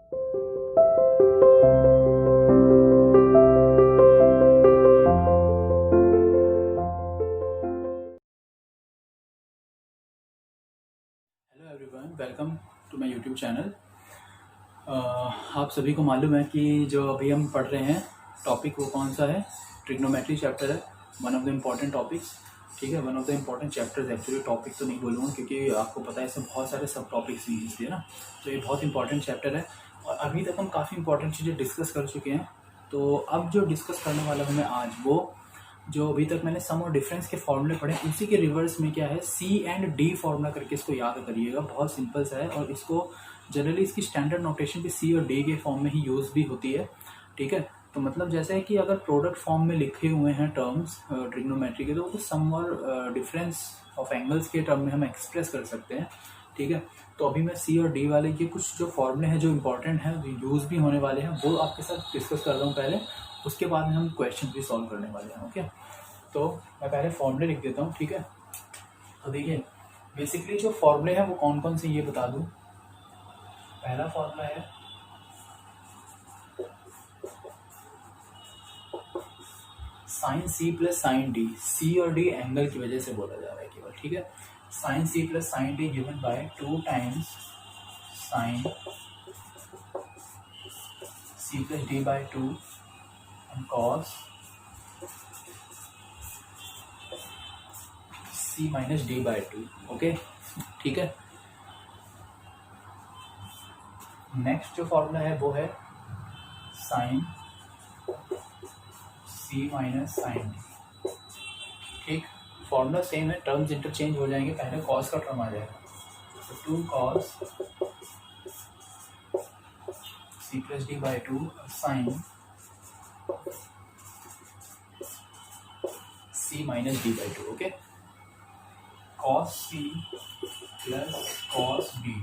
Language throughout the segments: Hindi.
Hello everyone, welcome to my YouTube channel. आप सभी को मालूम है कि जो अभी हम पढ़ रहे हैं टॉपिक वो कौन सा है, ट्रिग्नोमेट्री चैप्टर है, one of the important topics. ठीक है, one of the important chapters. Actually topic तो नहीं बोलूँगा क्योंकि आपको पता है इसमें बहुत सारे सब टॉपिक्स भी हैं, इसलिए ना। तो ये बहुत इंपॉर्टेंट चैप्टर है और अभी तक हम काफ़ी इंपॉर्टेंट चीज़ें डिस्कस कर चुके हैं। तो अब जो डिस्कस करने वाला हूँ मैं आज, वो जो अभी तक मैंने सम और डिफरेंस के फॉर्मूले पढ़े उसी के रिवर्स में क्या है, सी एंड डी फॉर्मूला करके इसको याद करिएगा। बहुत सिंपल सा है और इसको जनरली इसकी स्टैंडर्ड नोटेशन भी सी और डी के फॉर्म में ही यूज़ भी होती है। ठीक है, तो मतलब जैसे है कि अगर प्रोडक्ट फॉर्म में लिखे हुए हैं टर्म्स ट्रिग्नोमेट्री के, तो वो सम और डिफरेंस ऑफ एंगल्स के टर्म में हम एक्सप्रेस कर सकते हैं। ठीक है, तो अभी मैं सी और डी वाले के कुछ जो फॉर्मूले हैं जो इंपॉर्टेंट हैं, जो यूज़ भी होने वाले हैं, वो आपके साथ डिस्कस कर रहा हूँ पहले। उसके बाद में हम क्वेश्चन भी सॉल्व करने वाले हैं। ओके, तो मैं पहले फॉर्मूले लिख देता हूँ। ठीक है, तो देखिए बेसिकली जो फॉर्मूले हैं वो कौन कौन से ये बता दूँ। पहला फॉर्मूला है sine c plus sine d. C और डी एंगल की वजह से बोला जा रहा है केवल। ठीक है, sine c plus sine d given by 2 times sine c plus d by 2 and cos c minus d by 2। Okay, ठीक है। नेक्स्ट जो फॉर्मूला है वो है sine c minus sine d. ठीक, फॉर्मूला सेम है, टर्म्स इंटरचेंज हो जाएंगे। पहले कॉस का टर्म आ जाएगा, तो 2 cos c plus d by 2 sine c minus d by 2। Okay, cos c plus cos d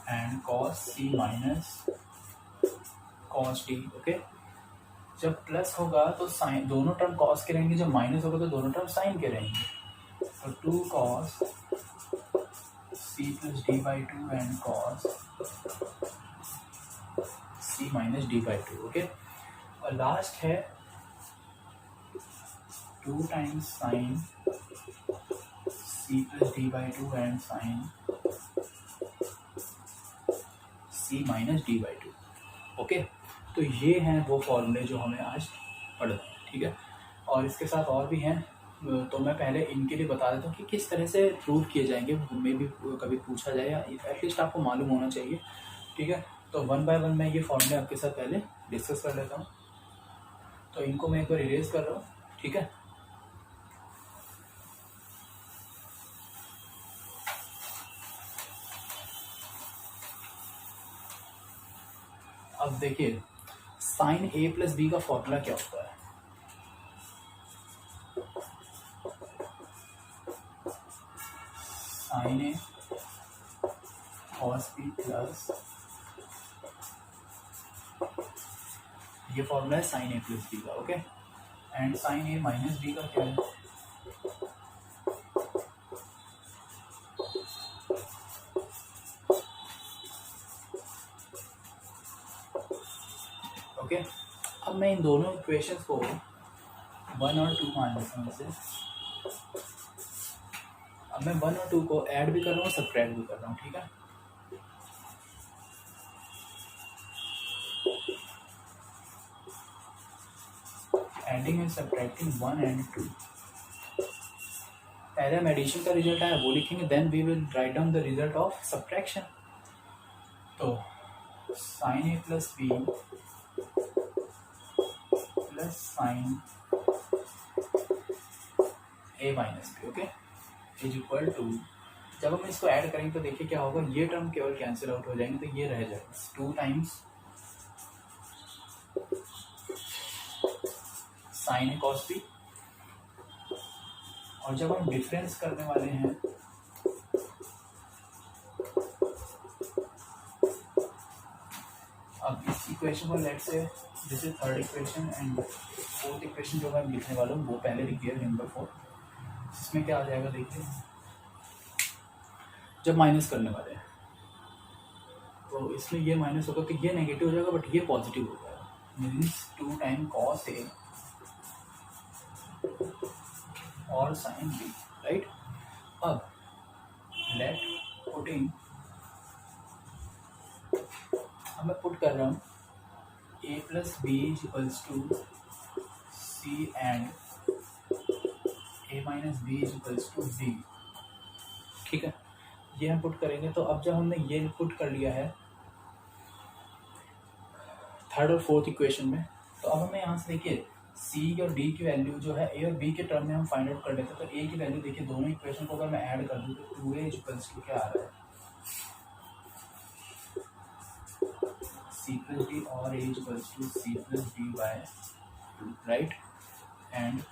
and cos c minus cos d. Okay, जब प्लस होगा तो साइन, दोनों टर्म कॉस के रहेंगे, जब माइनस होगा तो दोनों टर्म साइन के रहेंगे। तो 2 cos c plus d by 2 and cos c minus d by 2। Okay, और लास्ट है 2 times sine c plus d by 2 and sine c minus d by 2। Okay, तो ये हैं वो फॉर्मूले जो हमें आज पढ़ना है। ठीक है, और इसके साथ और भी हैं, तो मैं पहले इनके लिए बता देता हूँ कि किस तरह से प्रूव किए जाएंगे। मे भी कभी पूछा जाए या एटलीस्ट आपको मालूम होना चाहिए। ठीक है, तो वन बाय वन मैं ये फॉर्मूले आपके साथ पहले डिस्कस कर लेता हूँ। तो इनको मैं एक बार इरेज कर रहा हूँ। ठीक है, अब देखिए साइन ए प्लस बी का फॉर्मूला क्या होता है। Sine a cos b plus, ये फॉर्मूला है साइन ए प्लस बी का। Okay, and sine a minus b का क्या है, ओके। अब मैं इन दोनों इक्वेशंस को 1 और 2 मान लेता हूँ इसे। अब मैं 1 और 2 को ऐड भी कर रहा हूँ, सब्ट्रैक्ट भी कर रहा हूँ। ठीक है, एडिंग एंड सब्ट्रैक्टिंग 1 एंड 2। पहले हम एडिशन का रिजल्ट आया वो लिखेंगे, then we will write down the result of subtraction. तो sine a plus b plus sine a minus b, okay, is equal to, जब हम इसको ऐड करेंगे तो देखिए क्या होगा, ये टर्म केवल कैंसिल आउट हो जाएंगे, तो ये रह जाएगा 2 times sign a cos B. और जब हम डिफरेंस करने वाले हैं अब इस इक्वेशन को, let's say this is third equation and fourth equation जो मैं लिखने वाला हूँ वो पहले लिख दिया, नंबर 4। इसमें क्या आ जाएगा देखिए, जब माइनस करने वाले हैं तो इसमें ये माइनस होगा तो ये नेगेटिव हो जाएगा, बट ये पॉजिटिव हो जाएगा, मीन्स 2 टाइम कॉस ए और साइन बी, राइट। अब लेट पुटिंग, अब मैं पुट कर रहा हूँ a plus b equals to c and a minus b equals to d, ठीक है। ये हम पुट करेंगे। तो अब जब हमने ये पुट कर लिया है थर्ड और फोर्थ इक्वेशन में, तो अब हमें यहाँ से देखिए सी और डी की वैल्यू जो है ए और बी के टर्म में हम फाइंड आउट कर लेते हैं। तो ए की वैल्यू देखिए दोनों इक्वेशन को अगर मैं ऐड कर दूँ तो 2a इक्वल्स टू क्या आ रहा है, सी प्लस डी और a equals to c plus d by 2, right. And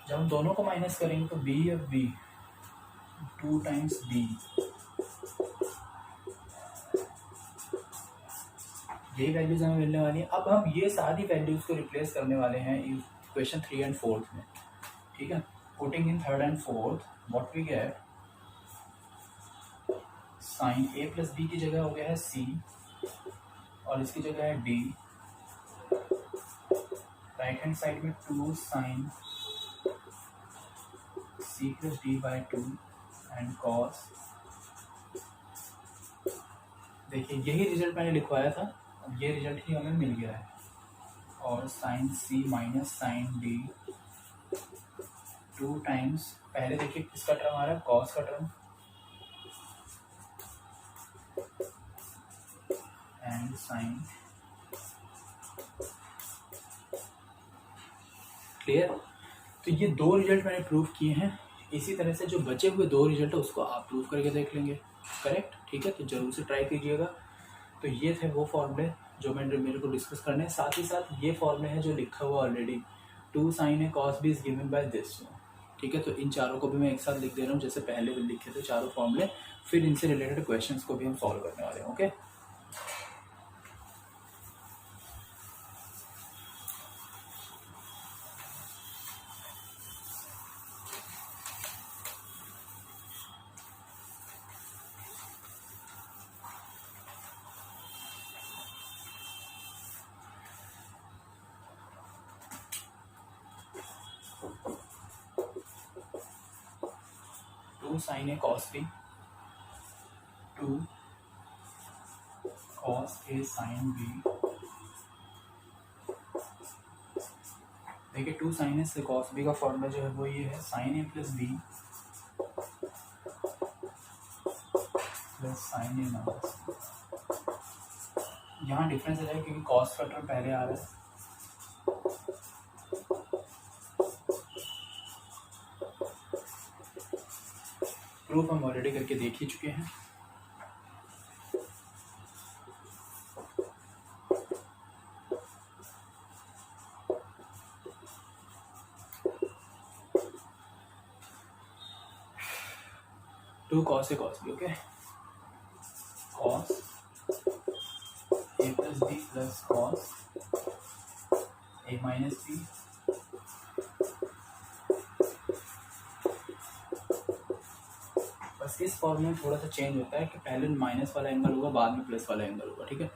जब हम दोनों को माइनस करेंगे तो बी और बी 2 टाइम्स बी, यही वैल्यूज हमें मिलने वाली है। अब हम ये सारी वैल्यूज को रिप्लेस करने वाले हैं इक्वेशन 3 एंड 4 में, ठीक है। Putting in third and fourth what we get, sine a plus b की जगह हो गया है सी और इसकी जगह है डी, राइट हैंड साइड में 2 sine c plus d by 2 and cos, देखिए यही रिजल्ट मैंने लिखवाया था, अब ये रिजल्ट ही हमें मिल गया है। और sign c minus sine D 2 times, पहले देखिए किसका टर्म आ रहा है, कॉस का टर्म, एंड साइन, क्लियर। तो ये 2 रिजल्ट मैंने प्रूव किए हैं। इसी तरह से जो बचे हुए 2 रिजल्ट है उसको आप प्रूव करके देख लेंगे, करेक्ट, ठीक है। तो जरूर से ट्राई कीजिएगा। तो ये थे वो फॉर्मूले जो मेरे को डिस्कस करने हैं। साथ ही साथ ये फॉर्मूले हैं जो लिखा हुआ already, 2 sine a cos b is given by this, ठीक है। तो इन चारों को भी मैं एक साथ लिख दे रहा हूँ जैसे पहले भी लिखे थे चारों फॉर्मूले, फिर इनसे रिलेटेड क्वेश्चंस को भी हम सॉल्व करने वाले हैं, okay. Sign a cos B, 2 cos A sine B, देखिए 2 साइन ए से कॉस बी का फॉर्मूला जो है वो ये है, sine a plus b plus sine a minus, यहाँ डिफरेंस आ जाएगा क्योंकि कॉस का टर्म पहले आ रहा है। प्रूफ हम ऑलरेडी करके देख ही चुके हैं। Two cos a cos b, okay, cos a plus b plus cos a minus b बस इस फॉर्मूले में थोड़ा सा चेंज होता है कि पहले माइनस वाला एंगल होगा बाद में प्लस वाला एंगल होगा, ठीक है।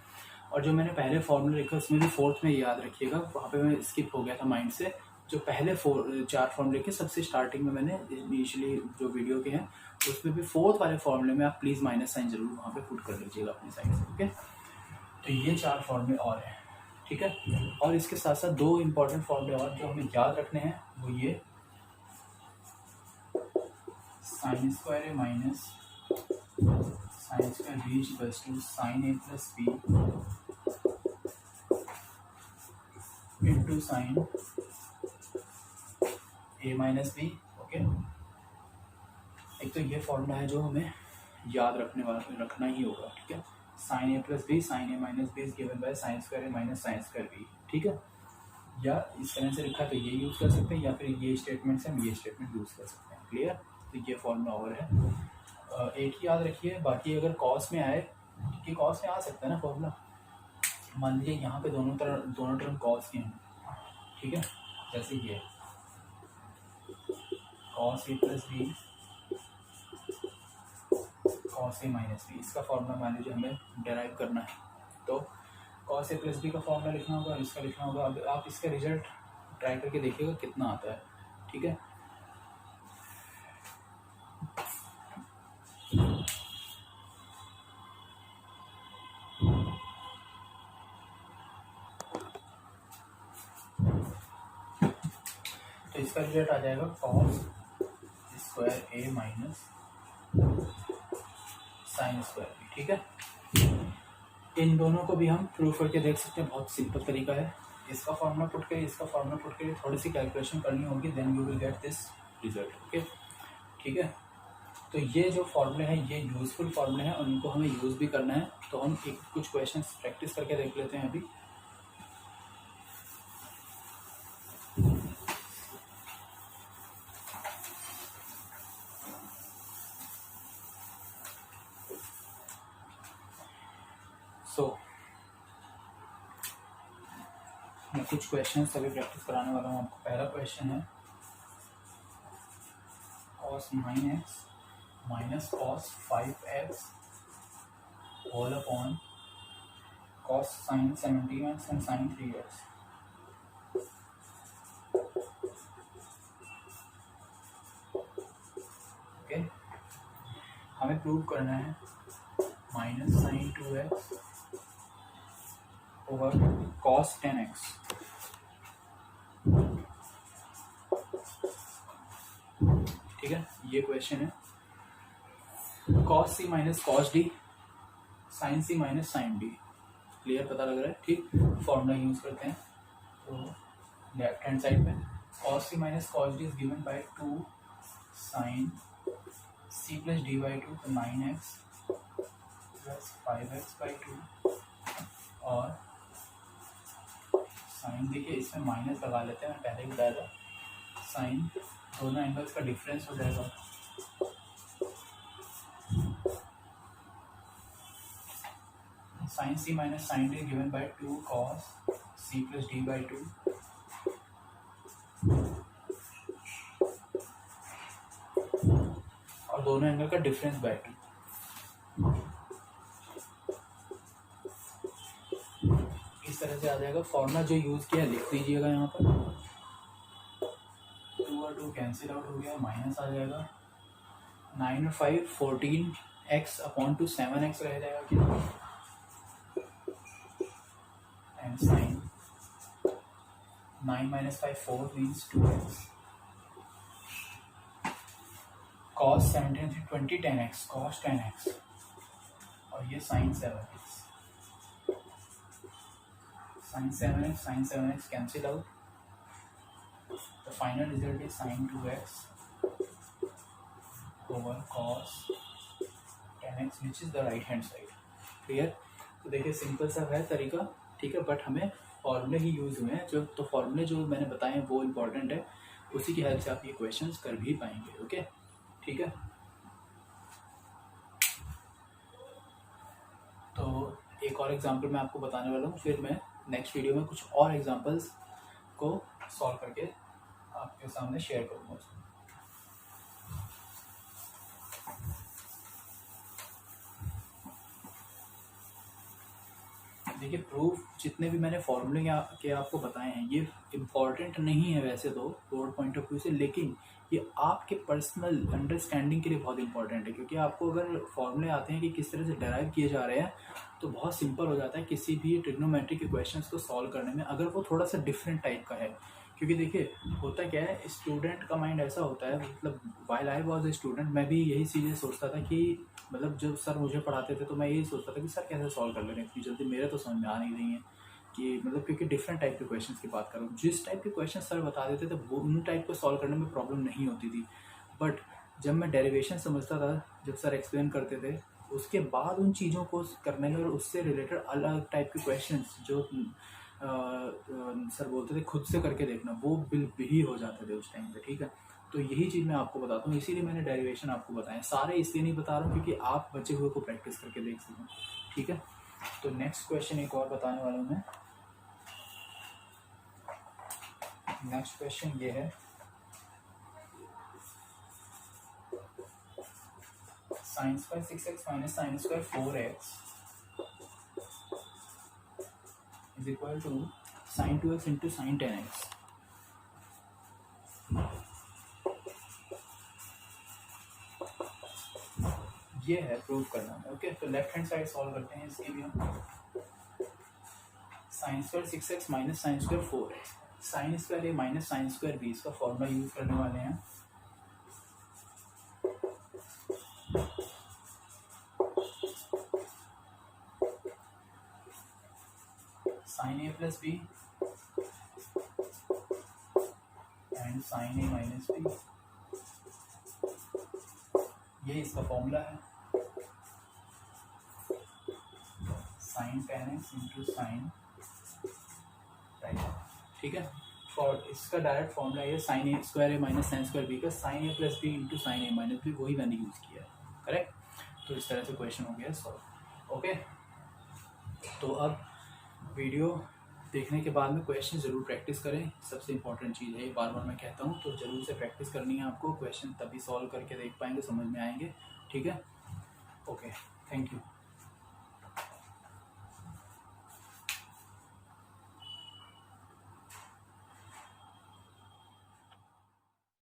और जो मैंने पहले फॉर्मूला लिखा उसमें भी फोर्थ में याद रखिएगा, वहाँ पे मैं स्किप हो गया था माइंड से। जो पहले 4 फॉर्मूले के सबसे स्टार्टिंग में मैंने इनिशियली जो वीडियो के हैं उसमें भी फोर्थ वाले फॉर्मूले में आप प्लीज़ माइनस साइन जरूर वहाँ पे पुट कर लीजिएगा अपनी साइड से, ओके। तो ये 4 फॉर्मूले और हैं, ठीक है। और इसके साथ साथ 2 इंपॉर्टेंट फॉर्मूले और जो हमें याद रखने हैं वो ये, sine square a minus sine square b equals to sine a plus b into sine a minus b, okay. एक तो ये फॉर्मूला है जो हमें याद रखना ही होगा, ठीक है। Sine a plus b sine a minus b is given by sine square a minus sine square b, ठीक है। या इस तरह से लिखा तो ये यूज़ कर सकते हैं या फिर ये स्टेटमेंट से हम ये स्टेटमेंट यूज़ कर सकते हैं, क्लियर। तो ये फॉर्मूला और है। एक ही याद रखिए, बाकी अगर कॉस में आए, कि कॉस में आ सकता है ना फॉर्मूला, मान लीजिए यहाँ पे दोनों टर्म कॉस के हैं, ठीक है। जैसे ये cos a plus B cos a minus B, इसका फॉर्मूला मान लीजिए हमें डेराइव करना है। तो कॉस ए प्लस बी का फॉर्मूला लिखना होगा, इसका लिखना होगा। अब आप इसका रिजल्ट ट्राई करके देखिएगा कितना आता है, ठीक है। तो इसका रिजल्ट आ जाएगा cos square a minus sine square b, ठीक है। इन दोनों को भी हम प्रूव करके देख सकते हैं, बहुत सिंपल तरीका है। इसका फॉर्मूला पुट करिए, इसका फॉर्मूला पुट करिए, थोड़ी सी कैलकुलेशन करनी होगी, then you will get this result, okay, ठीक है। तो ये जो फॉर्मूले हैं ये यूजफुल फॉर्मूले हैं और उनको हमें यूज़ भी करना है। तो हम कुछ क्वेश्चन प्रैक्टिस करके देख लेते हैं अभी। मैं कुछ क्वेश्चन अभी प्रैक्टिस कराने वाला हूँ आपको। पहला क्वेश्चन है cos 9x minus cos 5x whole upon cos sin 17x and sin 3x। Okay, हमें प्रूव करना है minus sin 2x over cos 10x। ठीक है, ये क्वेश्चन है। cos c minus cos d, sin c minus sin d। Clear, पता लग रहा है, ठीक। फॉर्मूला यूज करते हैं। तो लेफ्ट हैंड साइड में cos c minus cos d is given by 2 sin c plus d by 2, तो 9x प्लस 5x बाई 2 और साइन, देखिए इसमें माइनस लगा लेते हैं, मैं पहले ही बताया था। साइन दोनों एंगल्स का डिफरेंस हो जाएगा, sine c minus sine d given by 2 cos c plus d by 2 और दोनों एंगल का डिफरेंस बाय 2। इस तरह से आ जाएगा। फॉर्मूला जो यूज किया लिख दीजिएगा यहाँ पर। 2 और 2 कैंसिल आउट हो गया, माइनस आ जाएगा। 9 और 5 14x अपॉन टू 7x रह जाएगा क्या, एंड साइन 9 माइनस 5 4 मीन्स 2x। cos 17 से 20 10x cos 10x और ये sin 7x। sin 7x cancel out. The final result is sin 2x over cos 10x which is the right hand side. Clear? तो देखिए सिंपल सा है तरीका, ठीक है, बट हमें फॉर्मूले ही यूज हुए हैं। जो तो फॉर्मूले जो मैंने बताए हैं वो इम्पोर्टेंट है, उसी की हेल्प से आप ये क्वेश्चंस कर भी पाएंगे। ओके, ठीक है। तो एक और एग्जांपल मैं आपको बताने वाला हूँ, फिर मैं नेक्स्ट वीडियो में कुछ और एग्जांपल्स को सॉल्व करके आपके सामने शेयर करूँगा। देखिए प्रूफ जितने भी मैंने फॉर्मूले के आपको बताए हैं ये इम्पॉर्टेंट नहीं है वैसे तो बोर्ड पॉइंट ऑफ व्यू से, लेकिन ये आपके पर्सनल अंडरस्टैंडिंग के लिए बहुत इंपॉर्टेंट है। क्योंकि आपको अगर फॉर्मूले आते हैं कि किस तरह से डेराइव किए जा रहे हैं तो बहुत सिंपल हो जाता है किसी भी ट्रिग्नोमेट्री के क्वेश्चंस को सॉल्व करने में, अगर वो थोड़ा सा डिफरेंट टाइप का है। क्योंकि देखिए होता क्या है, स्टूडेंट का माइंड ऐसा होता है, मतलब while I was a student मैं भी यही चीज़ें सोचता था कि मतलब जब सर मुझे पढ़ाते थे तो मैं यही सोचता था कि सर कैसे सॉल्व कर ले रहे हैं इतनी जल्दी, मेरे तो समझ में आ नहीं रही है कि मतलब, क्योंकि डिफरेंट टाइप के क्वेश्चंस की बात करूँ, जिस टाइप के क्वेश्चन सर बता देते थे वो उन टाइप को सॉल्व करने में प्रॉब्लम नहीं होती थी। बट जब मैं डेरिवेशन समझता था, जब सर एक्सप्लेन करते थे, उसके बाद उन चीज़ों को करने में और उससे रिलेटेड अलग टाइप के क्वेश्चंस जो सर बोलते थे खुद से करके देखना, वो बिल ही हो जाते थे उस टाइम पे, ठीक है। तो यही चीज़ मैं आपको बताता हूँ, इसीलिए मैंने डेरिवेशन आपको बताया। सारे इसलिए नहीं बता रहा हूँ क्योंकि आप बचे हुए को प्रैक्टिस करके देख सकें, ठीक है। तो नेक्स्ट क्वेश्चन एक और बताने वाला हूँ मैं। नेक्स्ट क्वेश्चन ये है sine square 6x minus sine square 4x is equal to sine 2x into sine 10x। ये है प्रूव करना। ओके, तो लेफ्ट हैंड साइड सॉल्व करते हैं इसकी भी हम। Sine square 6x minus sine square 4x, sine square a minus sine square b, इसका फॉर्मूला यूज करने वाले हैं। Sine a plus b and sine a minus b, ये इसका फॉर्मूला है। Sign 10x into sine, right, ठीक है। फॉर इसका डायरेक्ट फॉर्मूला ये sign A square a minus sine square B का sign a plus b into sine a minus B, वही मैंने यूज़ किया है, करेक्ट। तो इस तरह से क्वेश्चन हो गया सॉल्व। ओके, तो अब वीडियो देखने के बाद में क्वेश्चन ज़रूर प्रैक्टिस करें, सबसे इंपॉर्टेंट चीज़ है, ये बार बार मैं कहता हूँ, तो ज़रूर से प्रैक्टिस करनी है आपको। क्वेश्चन तभी सॉल्व करके देख पाएंगे, समझ में आएंगे, ठीक है। Okay, thank you.